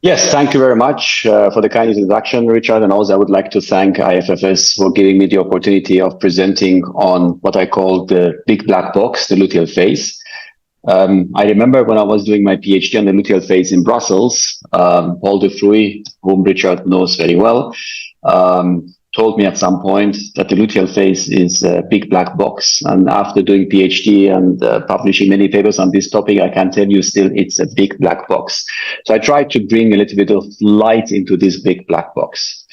Yes, thank you very much for the kind introduction, Richard. And also, I would like to thank IFFS for giving me the opportunity of presenting on what I call the big black box, the luteal phase. I remember when I was doing my PhD on the luteal phase in Brussels, Paul de Fruy, whom Richard knows very well, told me at some point that the luteal phase is a big black box. And after doing PhD and publishing many papers on this topic, I can tell you still it's a big black box. So I tried to bring a little bit of light into this big black box.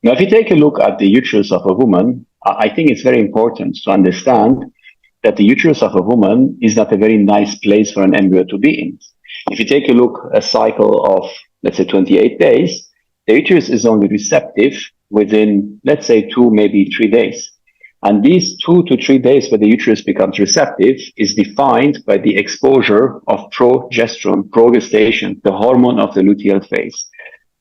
Now, if you take a look at the uterus of a woman, I think it's very important to understand that the uterus of a woman is not a very nice place for an embryo to be in. If you take a look, a cycle of, let's say, 28 days, the uterus is only receptive within, let's say, 2, maybe 3 days. And these 2 to 3 days where the uterus becomes receptive is defined by the exposure of progestation, the hormone of the luteal phase.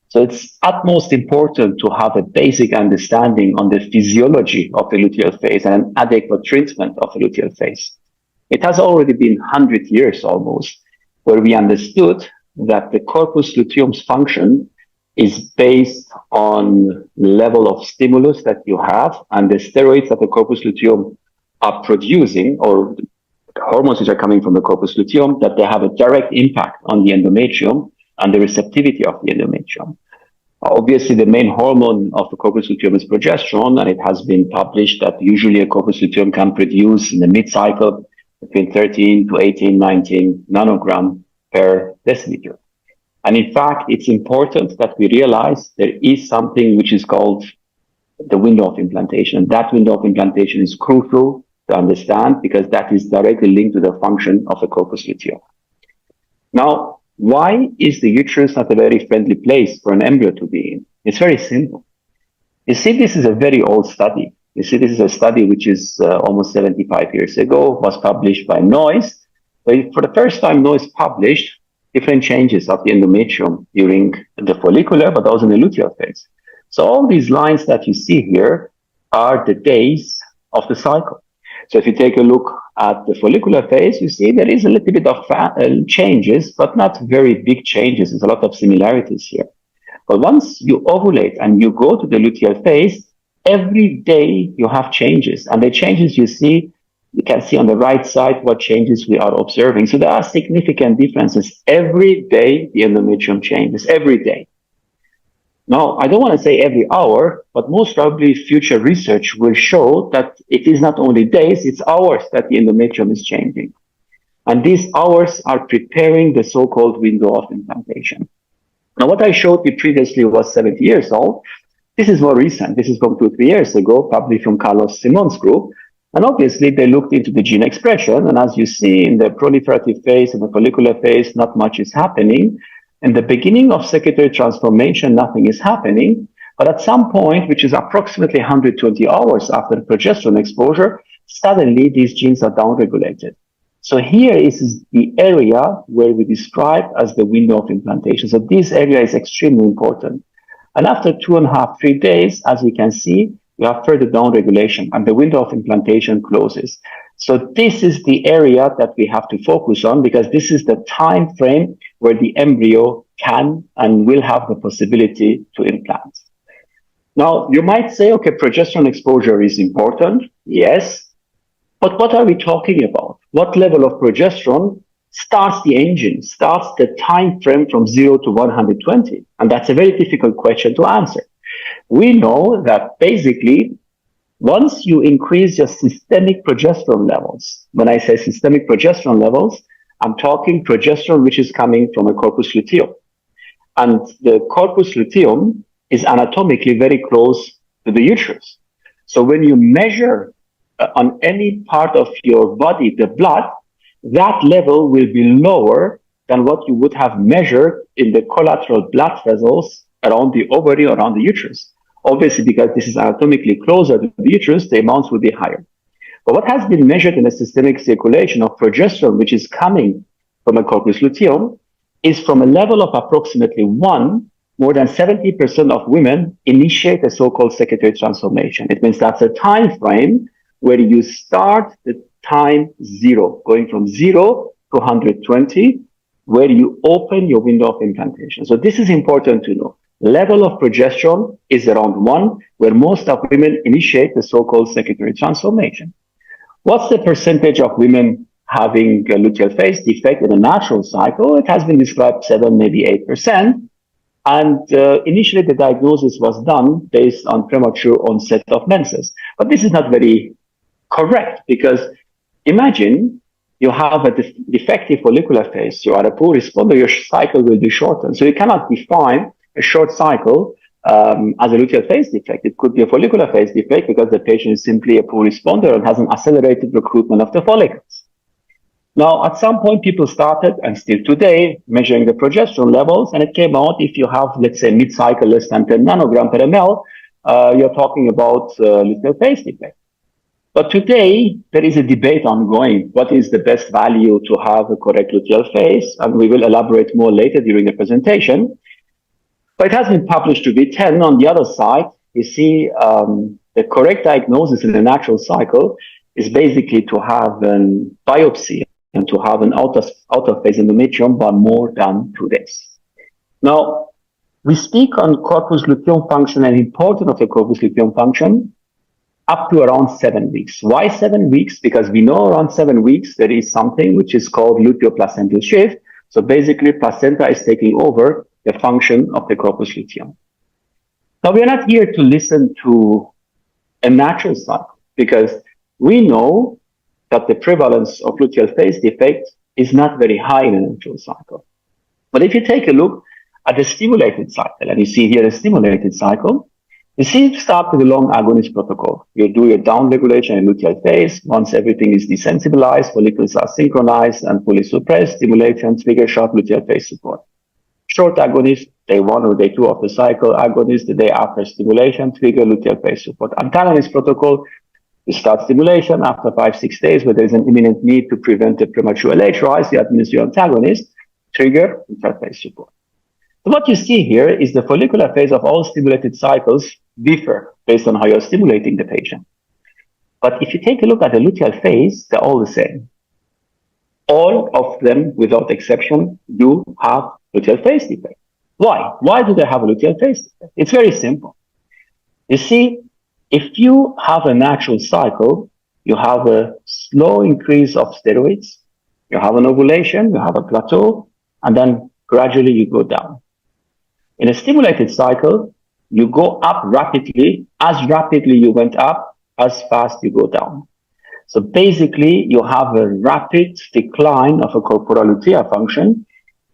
So it's utmost important to have a basic understanding on the physiology of the luteal phase and an adequate treatment of the luteal phase. It has already been 100 years almost where we understood that the corpus luteum's function is based on level of stimulus that you have and the steroids that the corpus luteum are producing, or hormones which are coming from the corpus luteum, that they have a direct impact on the endometrium and the receptivity of the endometrium. Obviously, the main hormone of the corpus luteum is progesterone, and it has been published that usually a corpus luteum can produce in the mid-cycle between 13 to 18, 19 nanogram per deciliter. And in fact, it's important that we realize there is something which is called the window of implantation. That window of implantation is crucial to understand because that is directly linked to the function of the corpus luteum. Now, why is the uterus not a very friendly place for an embryo to be in? It's very simple. You see, this is a very old study. You see, this is a study which is almost 75 years ago, was published by Noyes. But for the first time, Noyes published different changes of the endometrium during the follicular, but also in the luteal phase. So all these lines that you see here are the days of the cycle. So if you take a look at the follicular phase, you see there is a little bit of changes, but not very big changes. There's a lot of similarities here. But once you ovulate and you go to the luteal phase, every day you have changes. And the changes you can see on the right side what changes we are observing. So there are significant differences. Every day the endometrium changes, every day. Now, I don't want to say every hour, but most probably future research will show that it is not only days, it's hours that the endometrium is changing. And these hours are preparing the so-called window of implantation. Now, what I showed you previously was 70 years old. This is more recent. This is from 2-3 years ago, probably from Carlos Simon's group. And obviously, they looked into the gene expression. And as you see in the proliferative phase and the follicular phase, not much is happening. In the beginning of secondary transformation, nothing is happening. But at some point, which is approximately 120 hours after progesterone exposure, suddenly these genes are downregulated. So here is the area where we describe as the window of implantation. So this area is extremely important. And after 2.5, 3 days, as we can see, we have further downregulation and the window of implantation closes. So this is the area that we have to focus on because this is the time frame where the embryo can and will have the possibility to implant. Now, you might say, okay, progesterone exposure is important. Yes. But what are we talking about? What level of progesterone starts the engine, starts the time frame from 0 to 120? And that's a very difficult question to answer. We know that basically, once you increase your systemic progesterone levels, when I say systemic progesterone levels, I'm talking progesterone which is coming from a corpus luteum. And the corpus luteum is anatomically very close to the uterus. So when you measure on any part of your body the blood, that level will be lower than what you would have measured in the collateral blood vessels around the ovary or around the uterus. Obviously, because this is anatomically closer to the uterus, the amounts will be higher. But what has been measured in the systemic circulation of progesterone, which is coming from a corpus luteum, is from a level of approximately 1, more than 70% of women initiate a so-called secondary transformation. It means that's a time frame where you start the time 0, going from 0 to 120. where you open your window of implantation. So this is important to know. Level of progesterone is around 1, where most of women initiate the so-called secondary transformation. What's the percentage of women having a luteal phase defect in a natural cycle? It has been described 7, maybe 8%. And initially the diagnosis was done based on premature onset of menses. But this is not very correct, because imagine you have a defective follicular phase, you are a poor responder, your cycle will be shortened. So you cannot define a short cycle as a luteal phase defect. It could be a follicular phase defect because the patient is simply a poor responder and has an accelerated recruitment of the follicles. Now, at some point, people started, and still today, measuring the progesterone levels, and it came out if you have, let's say, mid-cycle less than 10 nanogram per ml, you're talking about luteal phase defect. But today, there is a debate ongoing. What is the best value to have a correct luteal phase? And we will elaborate more later during the presentation. But it has been published to be 10. On the other side, you see the correct diagnosis in the natural cycle is basically to have a biopsy and to have an out-of-phase endometrium by more than 2 days. Now, we speak on corpus luteum function and importance of the corpus luteum function up to around 7 weeks. Why 7 weeks? Because we know around 7 weeks there is something which is called luteoplacental shift. So basically, placenta is taking over the function of the corpus luteum. Now, we are not here to listen to a natural cycle, because we know that the prevalence of luteal phase defect is not very high in a natural cycle. But if you take a look at the stimulated cycle, and you see here a stimulated cycle, you see it start with a long agonist protocol. You do your down regulation in luteal phase. Once everything is desensitized, follicles are synchronized and fully suppressed, stimulation, trigger sharp luteal phase support. Short agonist, day 1 or day 2 of the cycle, agonist the day after stimulation, trigger luteal phase support. Antagonist protocol, you start stimulation after 5-6 days, where there is an imminent need to prevent the premature LH rise, you administer your antagonist, trigger luteal phase support. So what you see here is the follicular phase of all stimulated cycles differ based on how you're stimulating the patient. But if you take a look at the luteal phase, they're all the same. All of them, without exception, do have luteal phase defect. Why? Why do they have a luteal phase defect? It's very simple. You see, if you have a natural cycle, you have a slow increase of steroids, you have an ovulation, you have a plateau, and then gradually you go down. In a stimulated cycle, you go up rapidly. As rapidly you went up, as fast you go down. So basically, you have a rapid decline of a corporal luteal function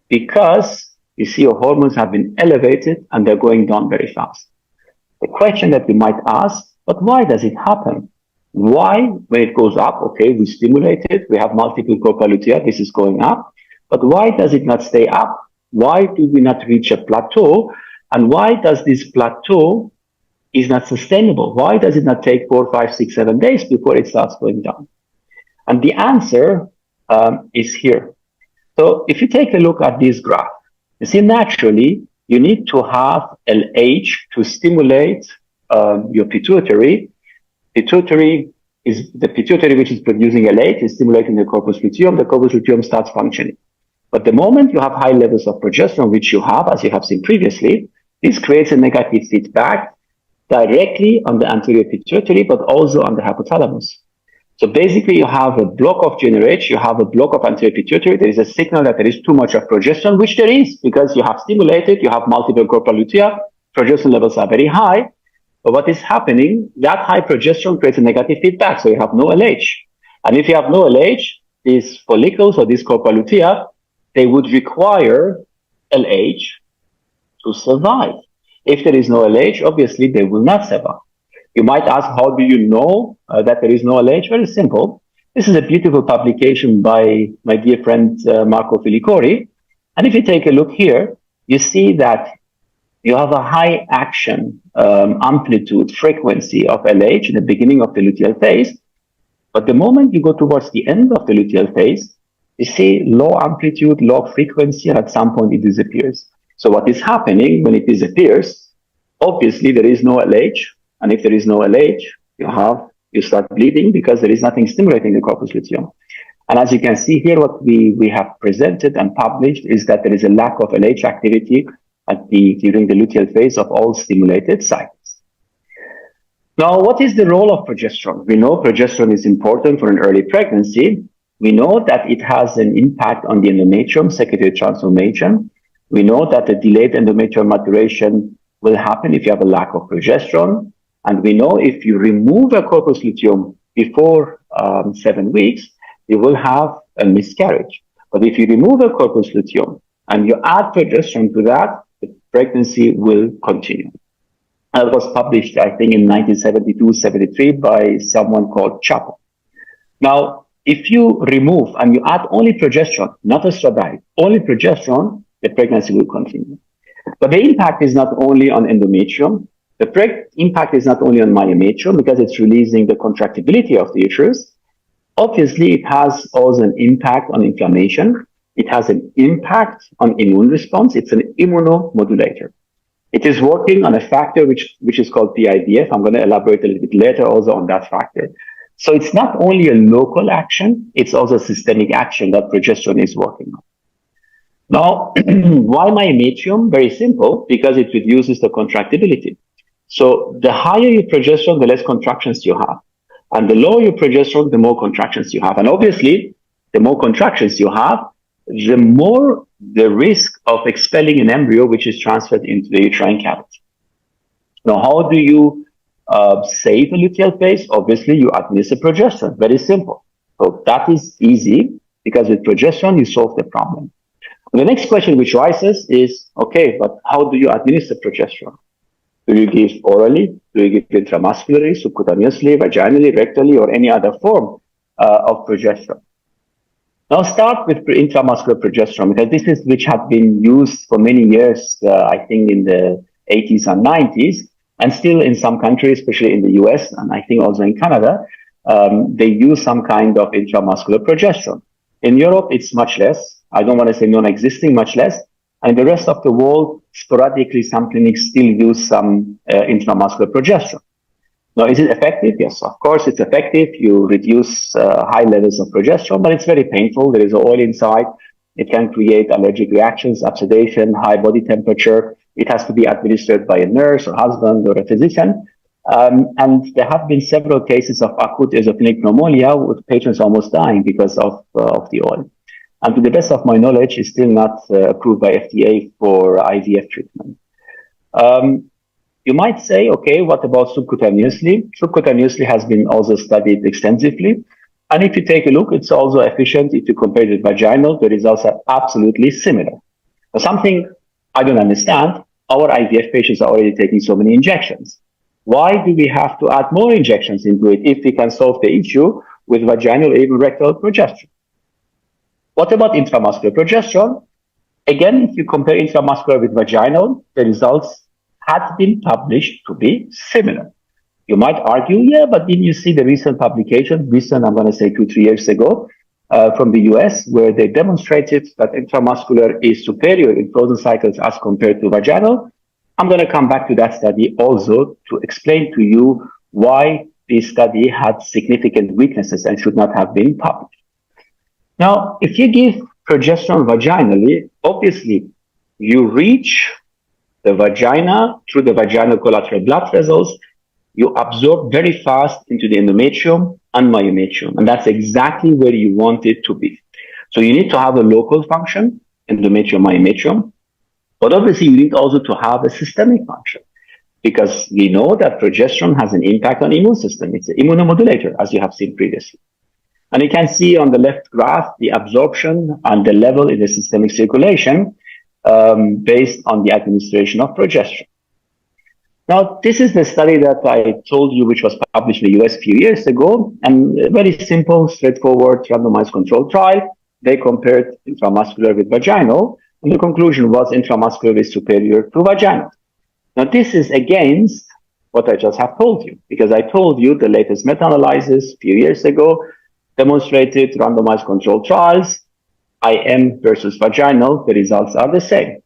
because you see your hormones have been elevated and they're going down very fast. The question that we might ask, but why does it happen? Why, when it goes up, okay, we stimulate it, we have multiple corporal lutea, this is going up, but why does it not stay up? Why do we not reach a plateau? And why does this plateau is not sustainable? Why does it not take 4, 5, 6, 7 days before it starts going down? And the answer is here. So if you take a look at this graph, you see naturally you need to have LH to stimulate your pituitary. Pituitary is the pituitary which is producing LH, is stimulating the corpus luteum. The corpus luteum starts functioning. But the moment you have high levels of progesterone, which you have, as you have seen previously, this creates a negative feedback directly on the anterior pituitary, but also on the hypothalamus. So basically, you have a block of GnRH, you have a block of anterior pituitary. There is a signal that there is too much of progesterone, which there is, because you have stimulated, you have multiple corporal lutea, progesterone levels are very high. But what is happening, that high progesterone creates a negative feedback, so you have no LH. And if you have no LH, these follicles or these corporal lutea, they would require LH to survive. If there is no LH, obviously they will not survive. You might ask, how do you know that there is no LH? Very simple. This is a beautiful publication by my dear friend Marco Filicori. And if you take a look here, you see that you have a high action amplitude frequency of LH in the beginning of the luteal phase. But the moment you go towards the end of the luteal phase, you see low amplitude, low frequency, and at some point it disappears. So what is happening when it disappears? Obviously, there is no LH. And if there is no LH, you start bleeding because there is nothing stimulating the corpus luteum. And as you can see here, what we have presented and published is that there is a lack of LH activity during the luteal phase of all stimulated cycles. Now, what is the role of progesterone? We know progesterone is important for an early pregnancy. We know that it has an impact on the endometrium secretory transformation. We know that the delayed endometrial maturation will happen if you have a lack of progesterone. And we know if you remove a corpus luteum before 7 weeks, you will have a miscarriage. But if you remove a corpus luteum and you add progesterone to that, the pregnancy will continue. That was published, I think, in 1972-73 by someone called Chapo. Now, if you remove and you add only progesterone, not estradiol, only progesterone, the pregnancy will continue. But the impact is not only on endometrium. The impact is not only on myometrium because it's releasing the contractibility of the uterus. Obviously, it has also an impact on inflammation. It has an impact on immune response. It's an immunomodulator. It is working on a factor which is called PIDF. I'm going to elaborate a little bit later also on that factor. So it's not only a local action, it's also a systemic action that progesterone is working on. Now, why myometrium? Very simple, because it reduces the contractibility. So the higher your progesterone, the less contractions you have. And the lower your progesterone, the more contractions you have. And obviously, the more contractions you have, the more the risk of expelling an embryo which is transferred into the uterine cavity. Now, how do you save the luteal phase? Obviously, you administer progesterone. Very simple. So that is easy because with progesterone, you solve the problem. And the next question which rises is, okay, but how do you administer progesterone? Do you give orally? Do you give intramuscularly, subcutaneously, vaginally, rectally, or any other form of progesterone? Now start with intramuscular progesterone because this is which have been used for many years, I think in the 80s and 90s, and still in some countries, especially in the US, and I think also in Canada, they use some kind of intramuscular progesterone. In Europe, it's much less. I don't want to say non-existing, much less. And the rest of the world, sporadically, some clinics still use some intramuscular progesterone. Now, is it effective? Yes, of course, it's effective. You reduce high levels of progesterone, but it's very painful. There is oil inside. It can create allergic reactions, oxidation, high body temperature. It has to be administered by a nurse or husband or a physician. And there have been several cases of acute eosinophilic pneumonia with patients almost dying because of the oil. And to the best of my knowledge, it's still not approved by FDA for IVF treatment. You might say, okay, what about subcutaneously? Subcutaneously has been also studied extensively. And if you take a look, it's also efficient. If you compare it with vaginal, the results are absolutely similar. Now, something I don't understand, our IVF patients are already taking so many injections. Why do we have to add more injections into it if we can solve the issue with vaginal or even rectal progesterone? What about intramuscular progesterone? Again, if you compare intramuscular with vaginal, the results had been published to be similar. You might argue, yeah, but didn't you see the recent publication, I'm going to say 2-3 years ago, from the US, where they demonstrated that intramuscular is superior in frozen cycles as compared to vaginal? I'm going to come back to that study also to explain to you why this study had significant weaknesses and should not have been published. Now, if you give progesterone vaginally, obviously you reach the vagina through the vaginal collateral blood vessels, you absorb very fast into the endometrium and myometrium, and that's exactly where you want it to be. So you need to have a local function, endometrium, myometrium, but obviously you need also to have a systemic function because we know that progesterone has an impact on the immune system. It's an immunomodulator, as you have seen previously. And you can see on the left graph the absorption and the level in the systemic circulation based on the administration of progesterone. Now, this is the study that I told you, which was published in the US a few years ago, and a very simple, straightforward, randomized controlled trial. They compared intramuscular with vaginal, and the conclusion was intramuscular is superior to vaginal. Now, this is against what I just have told you, because I told you the latest meta-analysis a few years ago demonstrated randomized controlled trials, IM versus vaginal, the results are the same.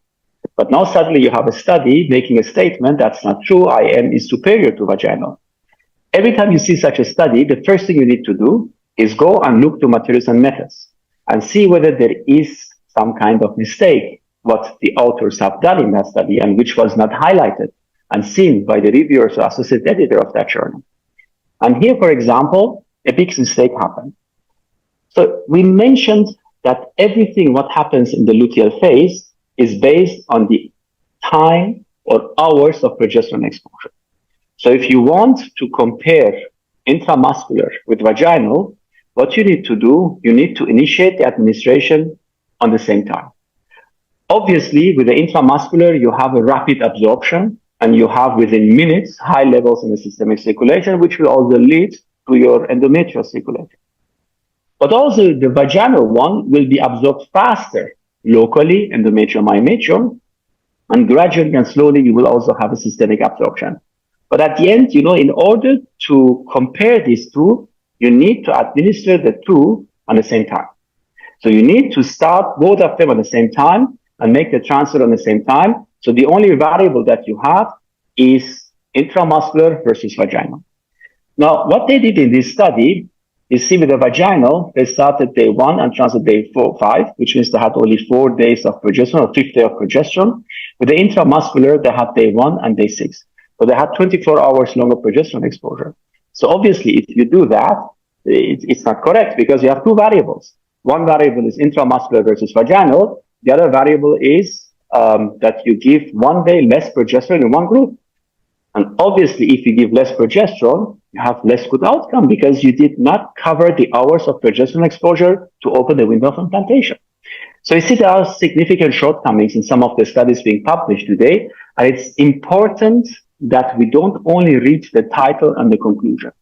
But now suddenly you have a study making a statement that's not true, IM is superior to vaginal. Every time you see such a study, the first thing you need to do is go and look to materials and methods and see whether there is some kind of mistake, what the authors have done in that study and which was not highlighted and seen by the reviewers or associate editor of that journal. And here, for example, a big mistake happened. So we mentioned that everything what happens in the luteal phase is based on the time or hours of progesterone exposure. So if you want to compare intramuscular with vaginal, what you need to do, you need to initiate the administration on the same time. Obviously, with the intramuscular, you have a rapid absorption and you have within minutes high levels in the systemic circulation, which will also lead to your endometrial circulation. But also the vaginal one will be absorbed faster locally, endometrium, myometrium, and gradually and slowly you will also have a systemic absorption. But at the end, in order to compare these two, you need to administer the two at the same time. So you need to start both of them at the same time and make the transfer at the same time. So the only variable that you have is intramuscular versus vaginal. Now, what they did in this study is, see, with the vaginal, they started day 1 and transferred day 5, which means they had only 4 days of progesterone or 5th day of progesterone. With the intramuscular, they had day 1 and day 6. So they had 24 hours longer progesterone exposure. So obviously, if you do that, it's not correct because you have two variables. One variable is intramuscular versus vaginal. The other variable is that you give 1 day less progesterone in one group. And obviously, if you give less progesterone, you have less good outcome because you did not cover the hours of progesterone exposure to open the window of implantation. So you see there are significant shortcomings in some of the studies being published today. And it's important that we don't only read the title and the conclusion.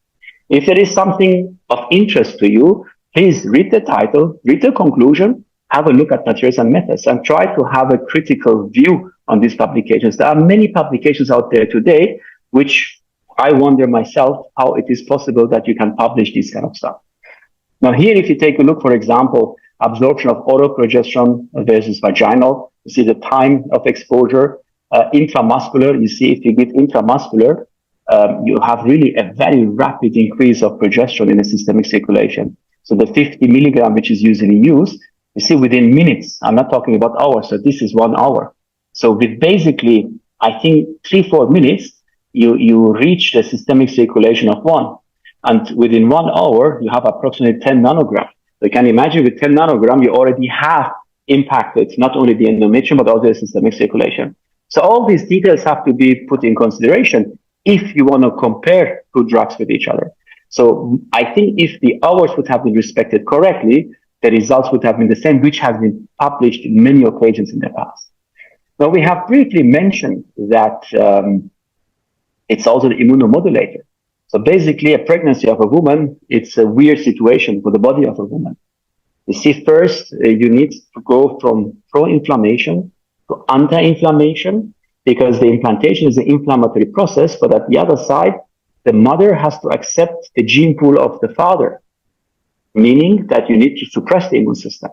If there is something of interest to you, please read the title, read the conclusion, have a look at materials and methods, and try to have a critical view on these publications. There are many publications out there today, which I wonder myself how it is possible that you can publish this kind of stuff. Now here, if you take a look, for example, absorption of oral progesterone versus vaginal, you see the time of exposure. Intramuscular, you see if you give intramuscular, you have really a very rapid increase of progesterone in the systemic circulation. So the 50 milligram, which is usually used, you see within minutes, I'm not talking about hours, so this is 1 hour. So with basically, I think 3-4 minutes, you reach the systemic circulation of 1. And within 1 hour, you have approximately 10 nanogram. So you can imagine with 10 nanogram, you already have impacted not only the endometrium, but also the systemic circulation. So all these details have to be put in consideration if you want to compare two drugs with each other. So I think if the hours would have been respected correctly, the results would have been the same, which has been published in many occasions in the past. Now, we have briefly mentioned that it's also the immunomodulator. So basically, a pregnancy of a woman, it's a weird situation for the body of a woman. You see, first, you need to go from pro-inflammation to anti-inflammation, because the implantation is an inflammatory process, but at the other side, the mother has to accept the gene pool of the father, meaning that you need to suppress the immune system.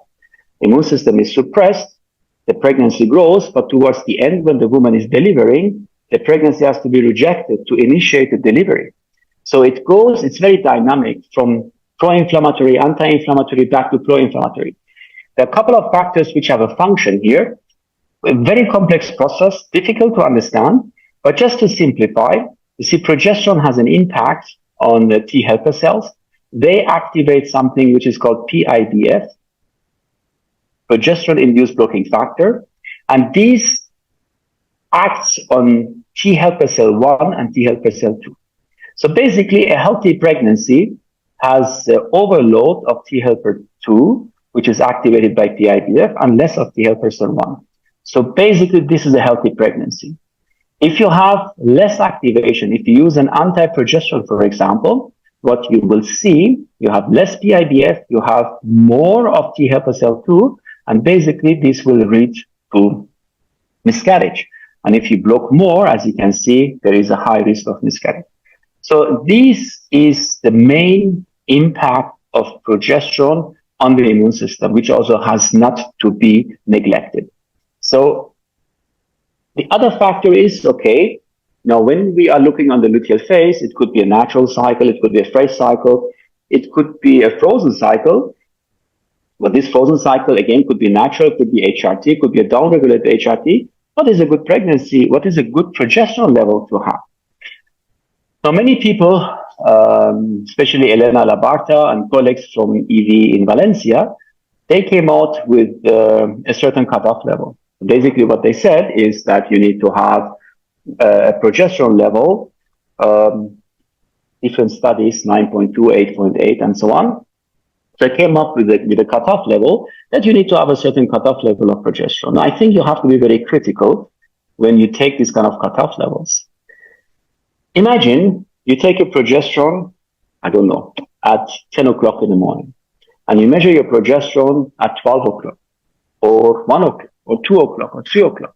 The immune system is suppressed, the pregnancy grows, but towards the end, when the woman is delivering, the pregnancy has to be rejected to initiate the delivery. So it goes, it's very dynamic from pro-inflammatory, anti-inflammatory, back to pro-inflammatory. There are a couple of factors which have a function here. A very complex process, difficult to understand, but just to simplify, you see progesterone has an impact on the T helper cells. They activate something which is called PIBF, progesterone-induced blocking factor, and these acts on T helper cell 1 and T helper cell 2. So basically, a healthy pregnancy has the overload of T helper 2, which is activated by PIBF, and less of T helper cell 1. So basically, this is a healthy pregnancy. If you have less activation, if you use an anti-progesterone, for example, what you will see, you have less PIBF, you have more of T helper cell 2, and basically this will lead to miscarriage. And if you block more, as you can see, there is a high risk of miscarriage. So this is the main impact of progesterone on the immune system, which also has not to be neglected. So the other factor is, okay, now when we are looking on the luteal phase, it could be a natural cycle, it could be a fresh cycle. It could be a frozen cycle. But this frozen cycle, again, could be natural, could be HRT, could be a downregulated HRT. What is a good pregnancy? What is a good progesterone level to have? So many people, especially Elena Labarta and colleagues from EV in Valencia, they came out with a certain cutoff level. Basically, what they said is that you need to have a progesterone level, different studies, 9.2, 8.8, and so on. So I came up with a cutoff level that you need to have a certain cutoff level of progesterone. Now, I think you have to be very critical when you take these kind of cutoff levels. Imagine you take a progesterone, I don't know, at 10 o'clock in the morning, and you measure your progesterone at 12 o'clock, or 1 o'clock, or 2 o'clock, or 3 o'clock.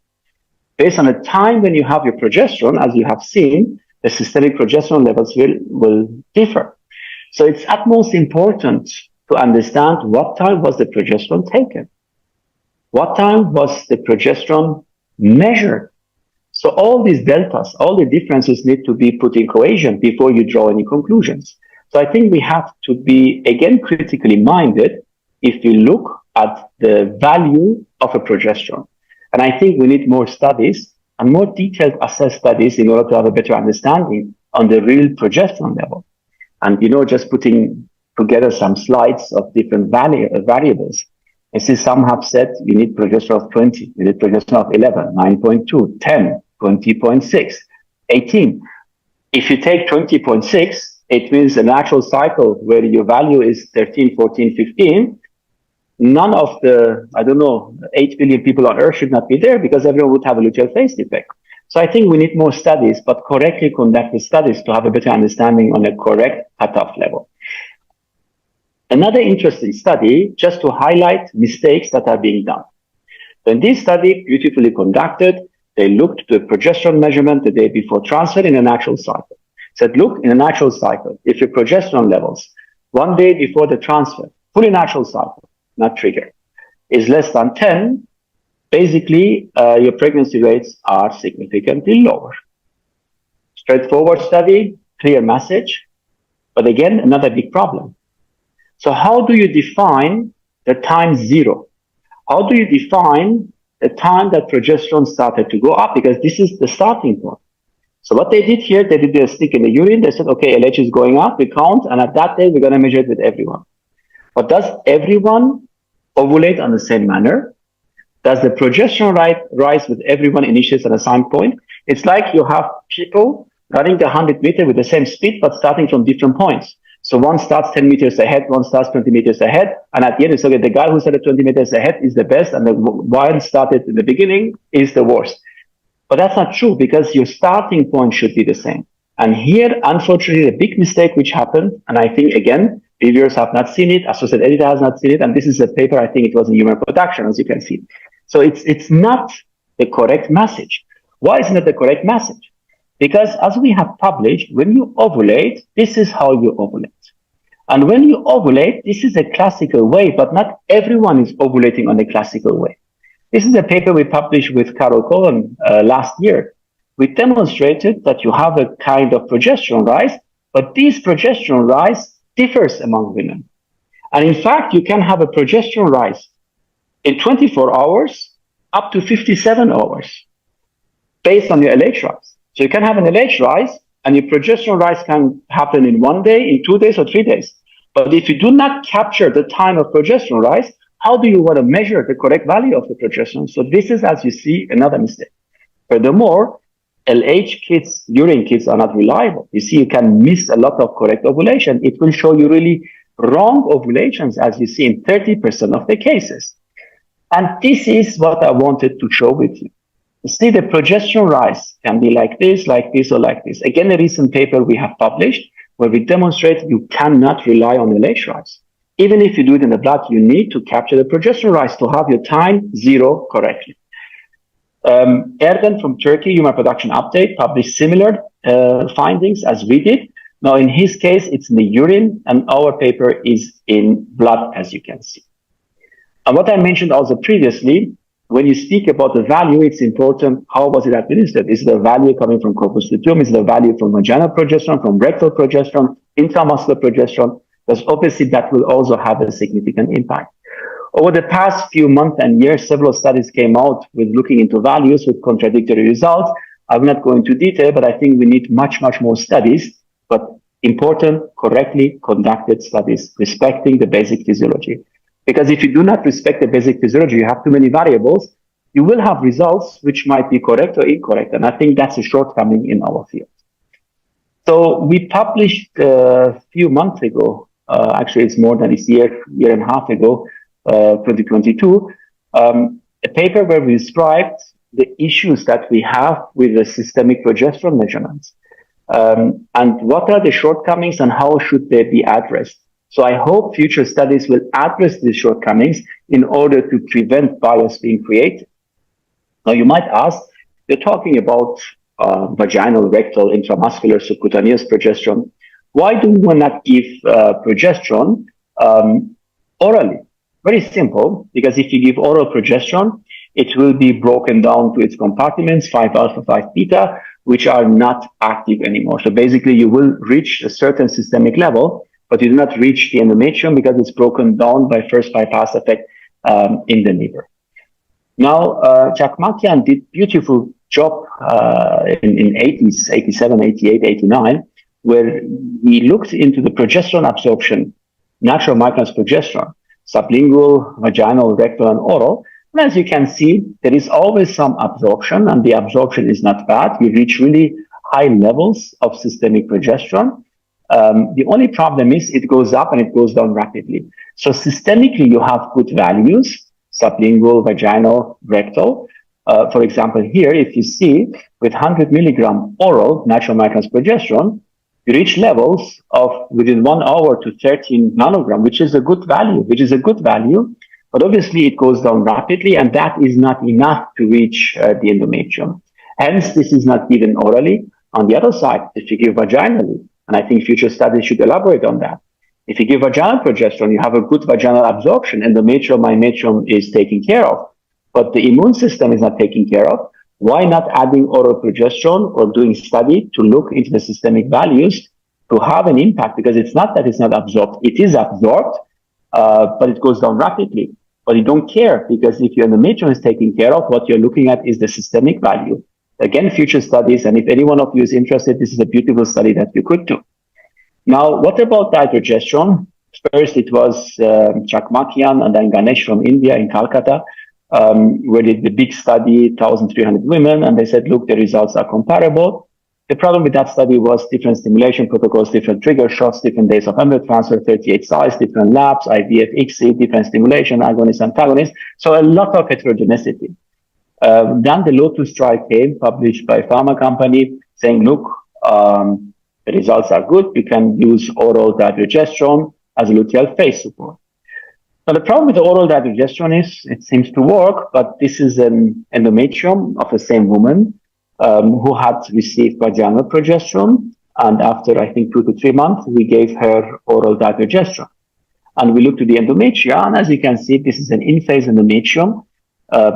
Based on the time when you have your progesterone, as you have seen, the systemic progesterone levels will differ. So it's utmost important to understand what time was the progesterone taken. What time was the progesterone measured? So all these deltas, all the differences need to be put in equation before you draw any conclusions. So I think we have to be, again, critically minded if we look at the value of a progesterone. And I think we need more studies and more detailed assessed studies in order to have a better understanding on the real progesterone level. And, just putting together some slides of different variables. I see some have said you need progesterone of 20, you need progesterone of 11, 9.2, 10, 20.6, 18. If you take 20.6, it means a natural cycle where your value is 13, 14, 15. None of the, 8 billion people on Earth should not be there because everyone would have a luteal phase defect. So I think we need more studies, but correctly conducted studies to have a better understanding on a correct cutoff level. Another interesting study, just to highlight mistakes that are being done. In this study, beautifully conducted, they looked at the progesterone measurement the day before transfer in a natural cycle. Said, look, in a natural cycle, if your progesterone levels 1 day before the transfer, fully natural cycle, not triggered, is less than 10, basically your pregnancy rates are significantly lower. Straightforward study, clear message, but again, another big problem. So how do you define the time zero? How do you define the time that progesterone started to go up? Because this is the starting point. So what they did here, they did a stick in the urine. They said, okay, LH is going up, we count, and at that day, we're going to measure it with everyone. But does everyone ovulate on the same manner? Does the progesterone rise with everyone initiates at the same point? It's like you have people running the 100 meter with the same speed, but starting from different points. So one starts 10 meters ahead, one starts 20 meters ahead, and at the end, it's okay, the guy who started 20 meters ahead is the best, and the one started in the beginning is the worst. But that's not true, because your starting point should be the same. And here, unfortunately, a big mistake which happened, and I think, again, reviewers have not seen it, associate editor has not seen it, and this is a paper, I think it was in Human Production, as you can see. So it's not the correct message. Why is it not the correct message? Because as we have published, when you ovulate, this is how you ovulate. And when you ovulate, this is a classical way, but not everyone is ovulating on the classical way. This is a paper we published with Carol Cohen last year. We demonstrated that you have a kind of progesterone rise, but this progesterone rise differs among women. And in fact, you can have a progesterone rise in 24 hours up to 57 hours based on your LH rise. So you can have an LH rise and your progesterone rise can happen in 1 day, in 2 days, or 3 days. But if you do not capture the time of progesterone rise, how do you want to measure the correct value of the progesterone? So this is, as you see, another mistake. Furthermore, LH kits, urine kits are not reliable. You see, you can miss a lot of correct ovulation. It will show you really wrong ovulations, as you see in 30% of the cases. And this is what I wanted to show with you. You see, the progesterone rise can be like this, or like this. Again, a recent paper we have published where we demonstrate you cannot rely on LH rise. Even if you do it in the blood, you need to capture the progesterone rise to have your time zero correctly. Erden from Turkey, Human Production Update, published similar findings as we did. Now, in his case, it's in the urine, and our paper is in blood, as you can see. And what I mentioned also previously, when you speak about the value, it's important, how was it administered? Is the value coming from corpus luteum? Is the value from vaginal progesterone, from rectal progesterone, intramuscular progesterone? because obviously that will also have a significant impact. Over the past few months and years, several studies came out with looking into values with contradictory results. I will not go into detail, but I think we need much more studies, but important, correctly conducted studies, respecting the basic physiology. Because if you do not respect the basic physiology, you have too many variables, you will have results which might be correct or incorrect. And I think that's a shortcoming in our field. So we published a few months ago, actually it's more than a year and a half ago, 2022, a paper where we described the issues that we have with the systemic progesterone measurements, and what are the shortcomings and how should they be addressed. So I hope future studies will address these shortcomings in order to prevent bias being created. Now you might ask, you're talking about vaginal, rectal, intramuscular, subcutaneous progesterone. Why do we not give progesterone orally? Very simple, because if you give oral progesterone, it will be broken down to its compartments, 5-alpha, 5-beta, which are not active anymore. So basically, you will reach a certain systemic level, but you do not reach the endometrium because it's broken down by first bypass effect in the liver. Now, Chakmakian did beautiful job in 80s, 87, 88, 89, where he looked into the progesterone absorption, natural micronized progesterone, sublingual, vaginal, rectal, and oral. And as you can see, there is always some absorption, and the absorption is not bad. You reach really high levels of systemic progesterone. The only problem is it goes up and it goes down rapidly. So systemically, you have good values, sublingual, vaginal, rectal. For example, here, if you see with 100 milligram oral natural micronized progesterone, you reach levels of within 1 hour to 13 nanogram, which is a good value, but obviously it goes down rapidly, and that is not enough to reach the endometrium. Hence, this is not given orally. On the other side, if you give vaginally, and I think future studies should elaborate on that, if you give vaginal progesterone, you have a good vaginal absorption, endometrium, myometrium is taken care of, but the immune system is not taken care of. Why not adding oral progesterone or doing study to look into the systemic values to have an impact? Because it's not that it's not absorbed. It is absorbed, but it goes down rapidly. But you don't care, because if your endometrium is taken care of, what you're looking at is the systemic value. Again, future studies, and if any one of you is interested, this is a beautiful study that you could do. Now, what about dihydrogesterone? First, it was Chakmakian and then Ganesh from India in Calcutta, where they did the big study, 1,300 women, and they said, look, the results are comparable. The problem with that study was different stimulation protocols, different trigger shots, different days of embryo transfer, 38 sites, different labs, IVF, ICSI, different stimulation, agonist, antagonist. So a lot of heterogeneity. Then the Lotus trial came, published by a pharma company, saying, look, the results are good. You can use oral dihydrogesterone as a luteal phase support. Now, the problem with the oral dihydrogesterone is it seems to work, but this is an endometrium of the same woman who had received vaginal progesterone. And after, I think, 2 to 3 months, we gave her oral dihydrogesterone. And we looked at the endometria, and as you can see, this is an in-phase endometrium,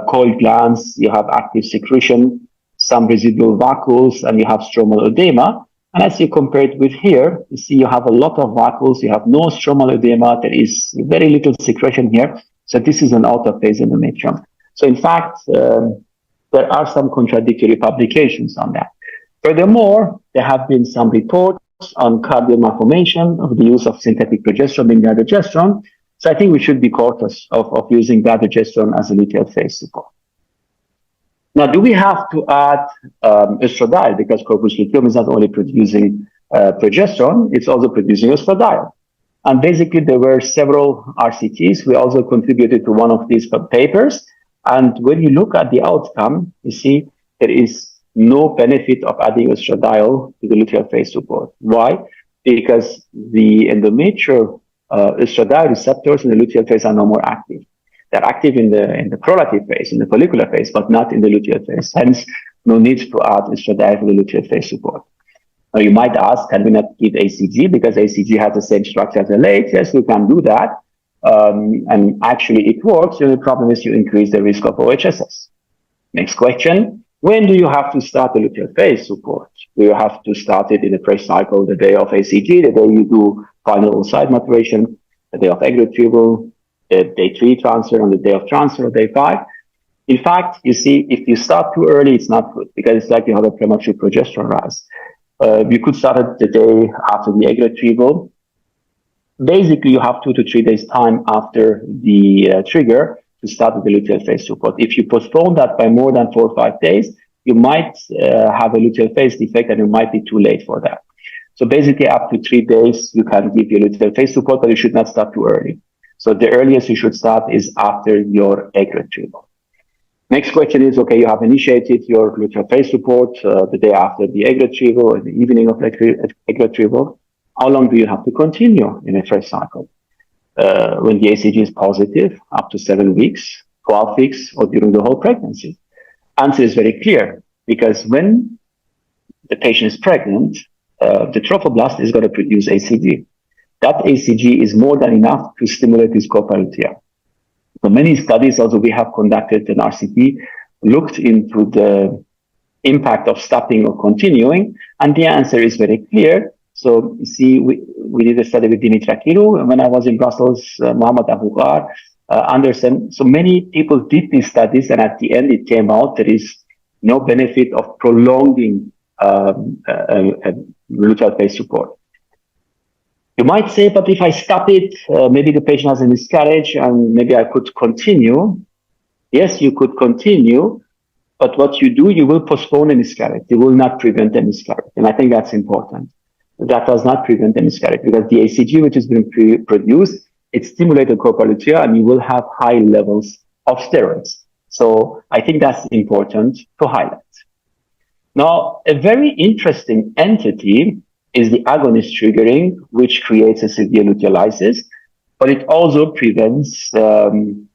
coiled glands, you have active secretion, some residual vacuoles, and you have stromal edema. And as you compare it with here, you see you have a lot of vacuoles, you have no stromal edema, there is very little secretion here. So this is an out-of-phase endometrium. So in fact, there are some contradictory publications on that. Furthermore, there have been some reports on cardiac malformation of the use of synthetic progesterone in dihydrogesterone. So I think we should be cautious of using dihydrogesterone as a luteal phase support. Now, do we have to add estradiol? Because corpus luteum is not only producing progesterone, it's also producing estradiol. And basically, there were several RCTs. We also contributed to one of these papers. And when you look at the outcome, you see there is no benefit of adding estradiol to the luteal phase support. Why? Because the endometrial estradiol receptors in the luteal phase are no more active. They're active in the prolactive phase, in the follicular phase, but not in the luteal phase. Hence, no need to add estradiol for the luteal phase support. Now, you might ask, can we not give ACG? Because ACG has the same structure as LH. Yes, we can do that. And actually, it works. The only problem is you increase the risk of OHSS. Next question. When do you have to start the luteal phase support? Do you have to start it in the first cycle, the day of ACG, the day you do final oocyte maturation, the day of egg retrieval, the day 3 transfer, on the day of transfer, or day 5? In fact, you see, if you start too early, it's not good, because it's like you have a premature progesterone rise. You could start it the day after the egg retrieval. Basically, you have 2 to 3 days time after the trigger to start with the luteal phase support. If you postpone that by more than 4 or 5 days, you might have a luteal phase defect, and it might be too late for that. So basically, up to 3 days, you can give your luteal phase support, but you should not start too early. So the earliest you should start is after your egg retrieval. Next question is, okay, you have initiated your luteal phase support the day after the egg retrieval or the evening of egg retrieval. How long do you have to continue in a first cycle? When the ACG is positive, up to 7 weeks, 12 weeks, or during the whole pregnancy? Answer is very clear, because when the patient is pregnant, the trophoblast is going to produce ACG. That ACG is more than enough to stimulate this copalutea. So many studies also we have conducted in RCT looked into the impact of stopping or continuing, and the answer is very clear. So you see, we did a study with Dimitra Kiru when I was in Brussels, Mohammed Abougar, Anderson. So many people did these studies, and at the end it came out there is no benefit of prolonging luteal phase support. You might say, but if I stop it, maybe the patient has a miscarriage and maybe I could continue. Yes, you could continue, but what you do, you will postpone a miscarriage. You will not prevent a miscarriage. And I think that's important. That does not prevent a miscarriage, because the ACG, which has been produced, it stimulates copalutea, and you will have high levels of steroids. So I think that's important to highlight. Now, a very interesting entity is the agonist triggering, which creates a severe luteolysis, but it also prevents the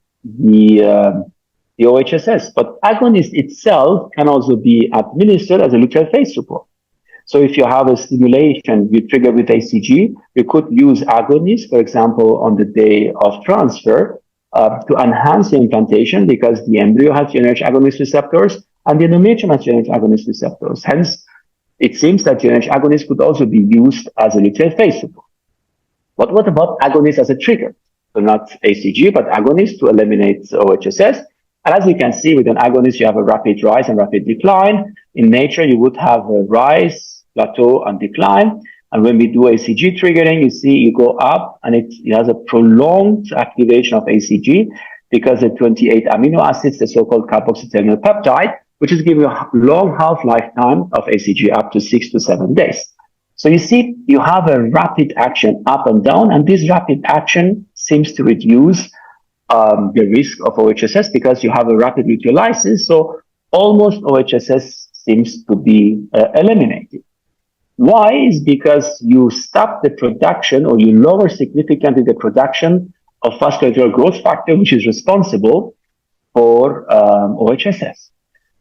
OHSS. But agonist itself can also be administered as a luteal phase support. So if you have a stimulation you trigger with ACG, you could use agonist, for example, on the day of transfer to enhance the implantation, because the embryo has GnRH agonist receptors and the endometrium has GnRH agonist receptors. Hence, it seems that GnRH agonist could also be used as a luteal phase support. But what about agonist as a trigger? So not ACG, but agonist to eliminate OHSS. And as you can see, with an agonist, you have a rapid rise and rapid decline. In nature, you would have a rise, plateau, and decline. And when we do ACG triggering, you see you go up, and it has a prolonged activation of ACG, because the 28 amino acids, the so-called carboxyterminal peptide, which is giving a long half-life time of ACG up to 6 to 7 days. So you see, you have a rapid action up and down, and this rapid action seems to reduce the risk of OHSS, because you have a rapid luteolysis. So almost OHSS seems to be eliminated. Why? Is because you stop the production, or you lower significantly the production of vascular growth factor, which is responsible for OHSS.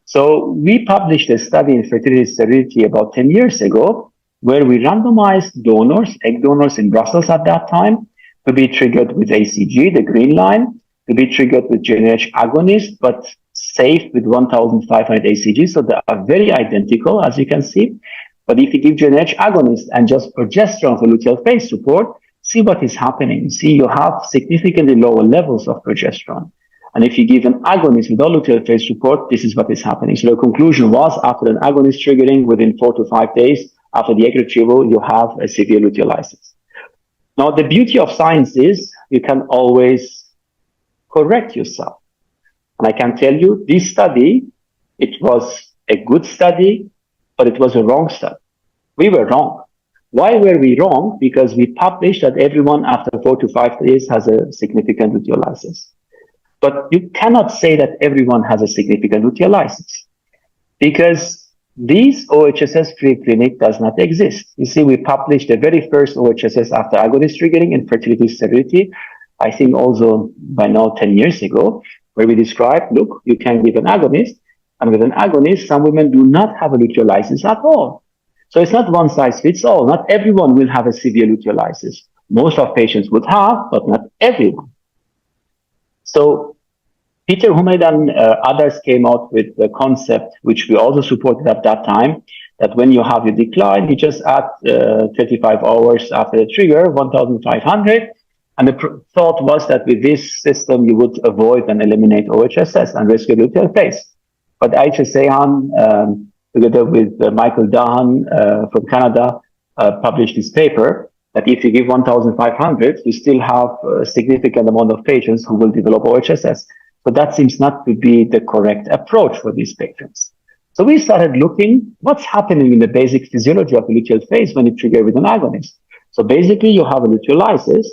So we published a study in fertility sterility about 10 years ago, where we randomized donors, egg donors in Brussels at that time, to be triggered with ACG, the green line, to be triggered with GnRH agonist, but safe with 1,500 ACG. So they are very identical, as you can see. But if you give GnRH agonist and just progesterone for luteal phase support, see what is happening. See, you have significantly lower levels of progesterone. And if you give an agonist without luteal phase support, this is what is happening. So the conclusion was, after an agonist triggering, within 4 to 5 days after the egg retrieval, you have a severe luteolysis. Now, the beauty of science is you can always correct yourself. And I can tell you, this study, it was a good study, but it was a wrong study. We were wrong. Why were we wrong? Because we published that everyone after 4 to 5 days has a significant luteolysis. But you cannot say that everyone has a significant luteolysis, because this OHSS preclinic does not exist. You see, we published the very first OHSS after agonist triggering in fertility sterility, I think also by now 10 years ago, where we described, look, you can give an agonist, and with an agonist, some women do not have a luteolysis at all. So it's not one size fits all. Not everyone will have a severe luteolysis. Most of patients would have, but not everyone. So Peter Humed and others came out with the concept, which we also supported at that time, that when you have your decline, you just add 35 hours after the trigger, 1,500. And the thought was that with this system, you would avoid and eliminate OHSS and rescue luteal phase. But IHSAN, together with Michael Dahan from Canada, published this paper that if you give 1,500, you still have a significant amount of patients who will develop OHSS. But that seems not to be the correct approach for these patients. So we started looking what's happening in the basic physiology of the luteal phase when you trigger with an agonist. So basically you have a luteolysis,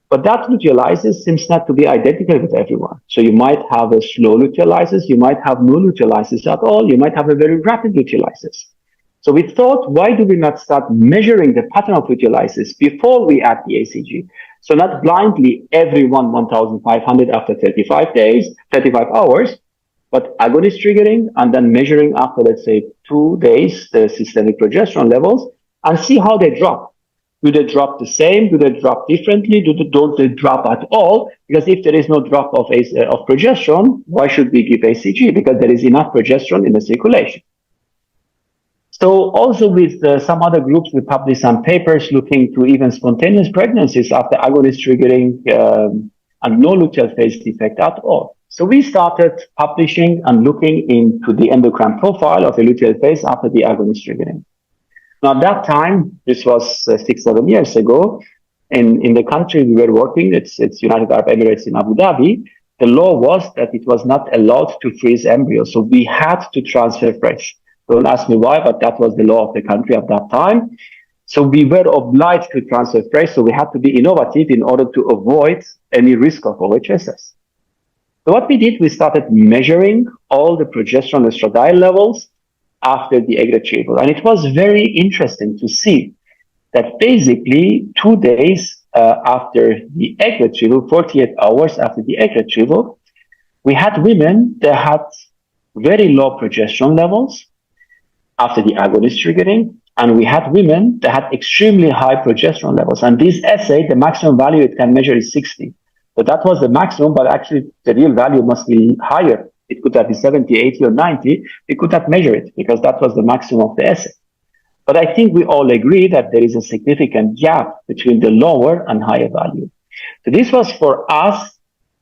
but that luteolysis seems not to be identical with everyone. So you might have a slow luteolysis, you might have no luteolysis at all, you might have a very rapid luteolysis. So we thought, why do we not start measuring the pattern of luteolysis before we add the ACG? So not blindly everyone 1,500 after 35 hours, but agonist triggering and then measuring after, let's say, 2 days, the systemic progesterone levels and see how they drop. Do they drop the same? Do they drop differently? Don't they drop at all? Because if there is no drop of progesterone, why should we give ACG? Because there is enough progesterone in the circulation. So also with some other groups, we published some papers looking to even spontaneous pregnancies after agonist triggering and no luteal phase defect at all. So we started publishing and looking into the endocrine profile of the luteal phase after the agonist triggering. Now, at that time, this was 6-7 years ago, in the country we were working, it's United Arab Emirates in Abu Dhabi, the law was that it was not allowed to freeze embryos. So we had to transfer fresh. Don't ask me why, but that was the law of the country at that time. So we were obliged to transfer fresh. So we had to be innovative in order to avoid any risk of OHSS. So what we did, we started measuring all the progesterone estradiol levels after the egg retrieval. And it was very interesting to see that basically 2 days after the egg retrieval, 48 hours after the egg retrieval, we had women that had very low progesterone levels after the agonist triggering, and we had women that had extremely high progesterone levels. And this assay, the maximum value it can measure is 60. So that was the maximum, but actually the real value must be higher. It could have been 70, 80, or 90. We could not measure it because that was the maximum of the assay. But I think we all agree that there is a significant gap between the lower and higher value. So this was for us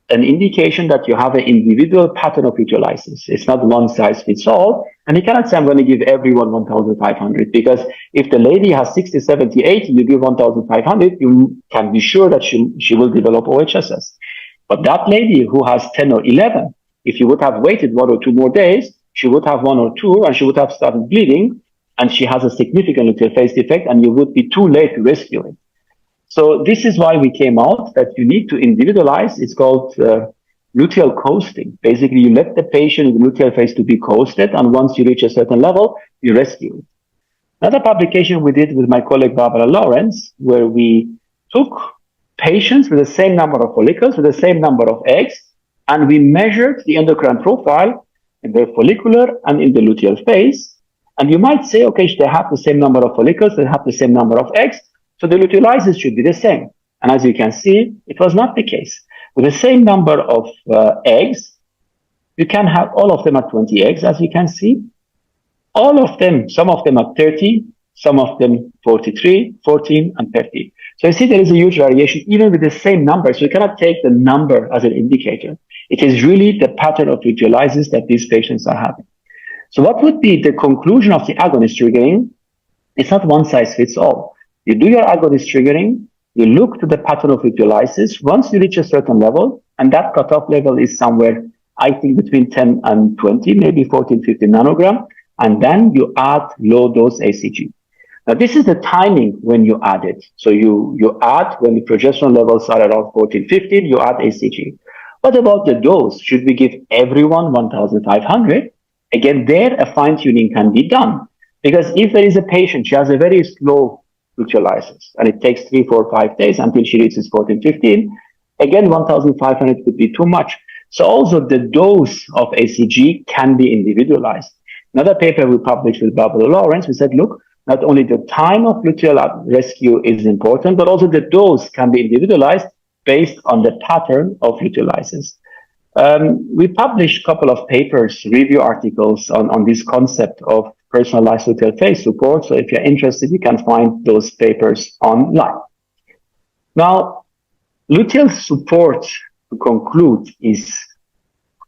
an indication that you have an individual pattern of luteolysis. It's not one size fits all. And you cannot say, I'm going to give everyone 1,500, because if the lady has 60, 70, 80, you give 1,500, you can be sure that she will develop OHSS. But that lady who has 10 or 11, if you would have waited 1 or 2 more days, she would have 1 or 2 and she would have started bleeding, and she has a significant luteal phase defect, and you would be too late to rescue it. So this is why we came out that you need to individualize. It's called luteal coasting. Basically, you let the patient in the luteal phase to be coasted, and once you reach a certain level, you rescue it. Another publication we did with my colleague Barbara Lawrence, where we took patients with the same number of follicles, with the same number of eggs, and we measured the endocrine profile in the follicular and in the luteal phase. And you might say, okay, they have the same number of follicles, they have the same number of eggs, so the luteolysis should be the same. And as you can see, it was not the case. With the same number of eggs, you can have all of them at 20 eggs, as you can see. All of them, some of them at 30, some of them 43, 14, and 30. So you see there is a huge variation, even with the same number. So you cannot take the number as an indicator. It is really the pattern of luteolysis that these patients are having. So what would be the conclusion of the agonist triggering? It's not one size fits all. You do your agonist triggering, you look to the pattern of luteolysis. Once you reach a certain level, and that cutoff level is somewhere, I think, between 10 and 20, maybe 14, 15 nanogram, and then you add low dose ACG. Now, this is the timing when you add it. So you add when the progesterone levels are around 14, 15, you add ACG. What about the dose? Should we give everyone 1,500? Again, there a fine-tuning can be done. Because if there is a patient, she has a very slow luteolysis, and it takes 3, 4, 5 days until she reaches 14, 15, again, 1,500 could be too much. So also the dose of ACG can be individualized. Another paper we published with Barbara Lawrence, we said, look, not only the time of luteal rescue is important, but also the dose can be individualized based on the pattern of luteolysis. We published a couple of papers, review articles on this concept of personalized luteal phase support. So if you're interested, you can find those papers online. Now, luteal support, to conclude,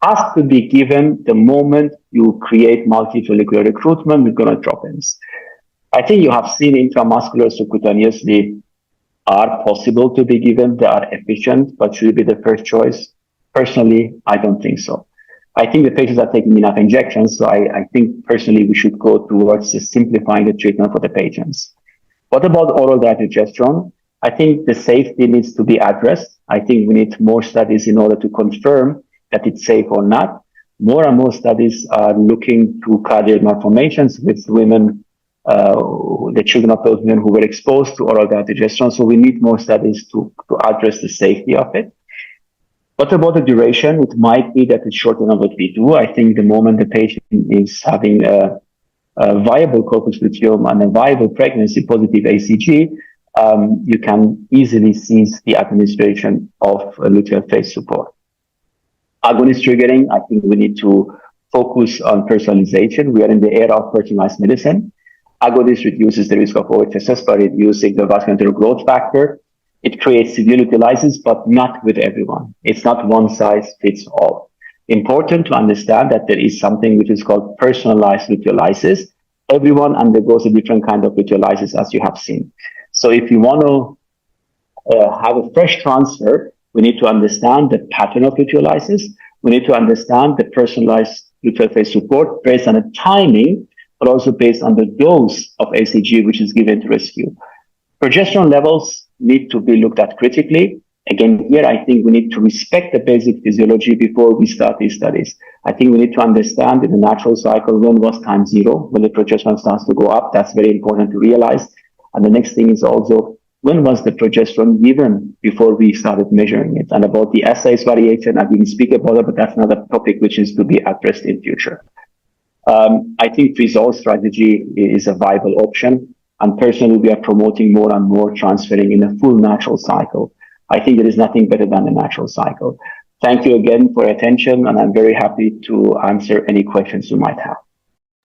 has to be given the moment you create multifollicular recruitment with gonadotropins. I think you have seen intramuscular subcutaneously are possible to be given. They are efficient, but should it be the first choice? Personally, I don't think so. I think the patients are taking enough injections, so I think personally we should go towards simplifying the treatment for the patients. What about oral dydrogesterone? I think the safety needs to be addressed. I think we need more studies in order to confirm that it's safe or not. More and more studies are looking to cardiac malformations with women, the children of those women who were exposed to oral dydrogesterone. So we need more studies to address the safety of it. What about the duration? It might be that it's shorter than what we do. I think the moment the patient is having a viable corpus luteum and a viable pregnancy positive ACG, you can easily cease the administration of luteal phase support. Agonist triggering, I think we need to focus on personalization. We are in the era of personalized medicine. Agonist reduces the risk of OHSS by reducing the vascular growth factor. It creates severe luteolysis, but not with everyone. It's not one size fits all. Important to understand that there is something which is called personalized luteolysis. Everyone undergoes a different kind of luteolysis, as you have seen. So if you want to have a fresh transfer, we need to understand the pattern of luteolysis. We need to understand the personalized luteal phase support based on the timing, but also based on the dose of ACG which is given to rescue. Progesterone levels need to be looked at critically. Again, here I think we need to respect the basic physiology before we start these studies. I think we need to understand in the natural cycle when was time zero, when the progesterone starts to go up. That's very important to realize. And the next thing is also when was the progesterone given before we started measuring it. And about the assays variation, I didn't speak about it, but that's another topic which is to be addressed in future. I think freeze-all strategy is a viable option. And personally, we are promoting more and more transferring in a full natural cycle. I think there is nothing better than the natural cycle. Thank you again for your attention, and I'm very happy to answer any questions you might have.